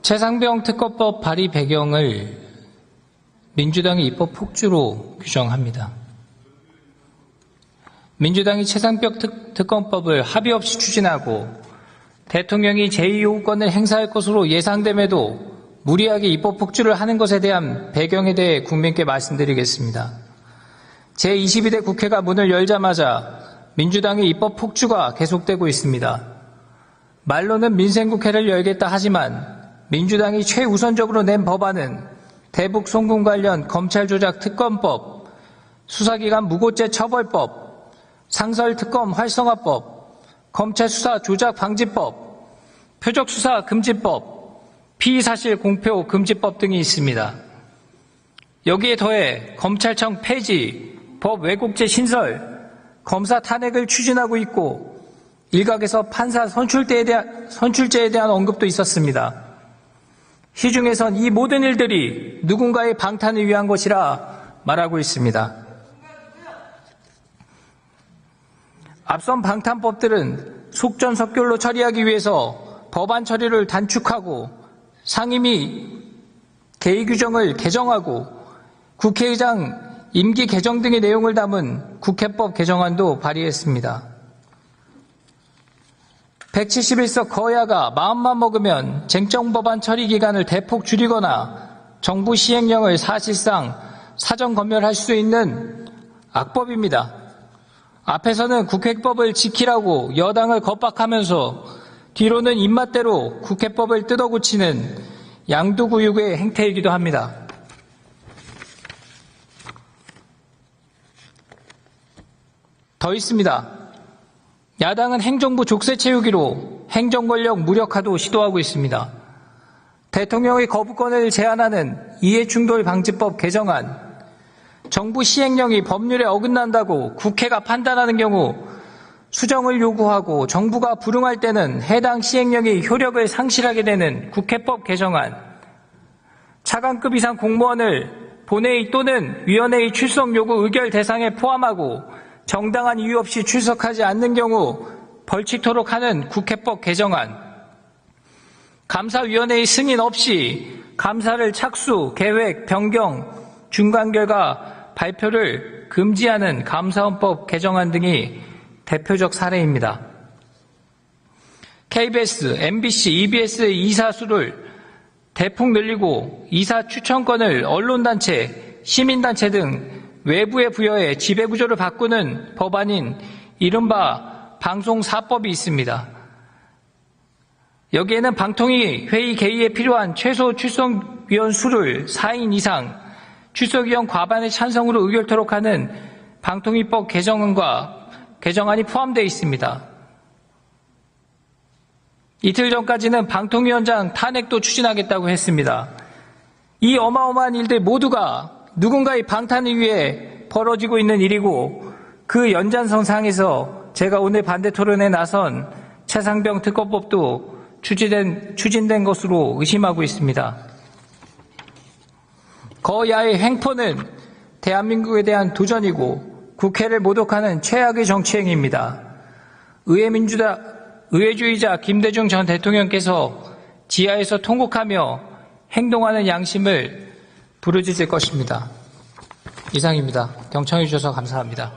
최상병 특검법 발의 배경을 민주당의 입법 폭주로 규정합니다. 민주당이 최상병 특검법을 합의 없이 추진하고 대통령이 제2요구권을 행사할 것으로 예상됨에도 무리하게 입법 폭주를 하는 것에 대한 배경에 대해 국민께 말씀드리겠습니다. 제22대 국회가 문을 열자마자 민주당의 입법 폭주가 계속되고 있습니다. 말로는 민생국회를 열겠다 하지만 민주당이 최우선적으로 낸 법안은 대북 송금 관련 검찰 조작 특검법, 수사기관 무고죄 처벌법, 상설특검 활성화법, 검찰 수사 조작 방지법, 표적수사 금지법, 피의사실 공표 금지법 등이 있습니다. 여기에 더해 검찰청 폐지, 법 왜곡죄 신설, 검사 탄핵을 추진하고 있고 일각에서 판사 선출제에 대한 언급도 있었습니다. 시중에선 이 모든 일들이 누군가의 방탄을 위한 것이라 말하고 있습니다. 앞선 방탄법들은 속전속결로 처리하기 위해서 법안 처리를 단축하고 상임위 개의 규정을 개정하고 국회의장 임기 개정 등의 내용을 담은 국회법 개정안도 발의했습니다. 171석 거야가 마음만 먹으면 쟁점법안 처리 기간을 대폭 줄이거나 정부 시행령을 사실상 사전 검열할 수 있는 악법입니다. 앞에서는 국회법을 지키라고 여당을 겁박하면서 뒤로는 입맛대로 국회법을 뜯어고치는 양두구육의 행태이기도 합니다. 더 있습니다. 야당은 행정부 족쇄 채우기로 행정권력 무력화도 시도하고 있습니다. 대통령의 거부권을 제한하는 이해충돌 방지법 개정안, 정부 시행령이 법률에 어긋난다고 국회가 판단하는 경우 수정을 요구하고 정부가 불응할 때는 해당 시행령이 효력을 상실하게 되는 국회법 개정안, 차관급 이상 공무원을 본회의 또는 위원회의 출석 요구 의결 대상에 포함하고 정당한 이유 없이 출석하지 않는 경우 벌칙토록 하는 국회법 개정안, 감사위원회의 승인 없이 감사를 착수, 계획, 변경, 중간 결과 발표를 금지하는 감사원법 개정안 등이 대표적 사례입니다. KBS, MBC, EBS의 이사 수를 대폭 늘리고 이사 추천권을 언론단체, 시민단체 등 외부에 부여해 지배구조를 바꾸는 법안인 이른바 방송사법이 있습니다. 여기에는 방통위 회의 개의에 필요한 최소 출석위원 수를 4인 이상, 출석위원 과반의 찬성으로 의결토록 하는 방통위법 개정안이 포함되어 있습니다. 이틀 전까지는 방통위원장 탄핵도 추진하겠다고 했습니다. 이 어마어마한 일들 모두가 누군가의 방탄을 위해 벌어지고 있는 일이고 그 연장선상에서 제가 오늘 반대 토론에 나선 최상병 특검법도 추진된 것으로 의심하고 있습니다. 거야의 횡포는 대한민국에 대한 도전이고 국회를 모독하는 최악의 정치행위입니다. 의회주의자 김대중 전 대통령께서 지하에서 통곡하며 행동하는 양심을 부르짖을 것입니다. 이상입니다. 경청해 주셔서 감사합니다.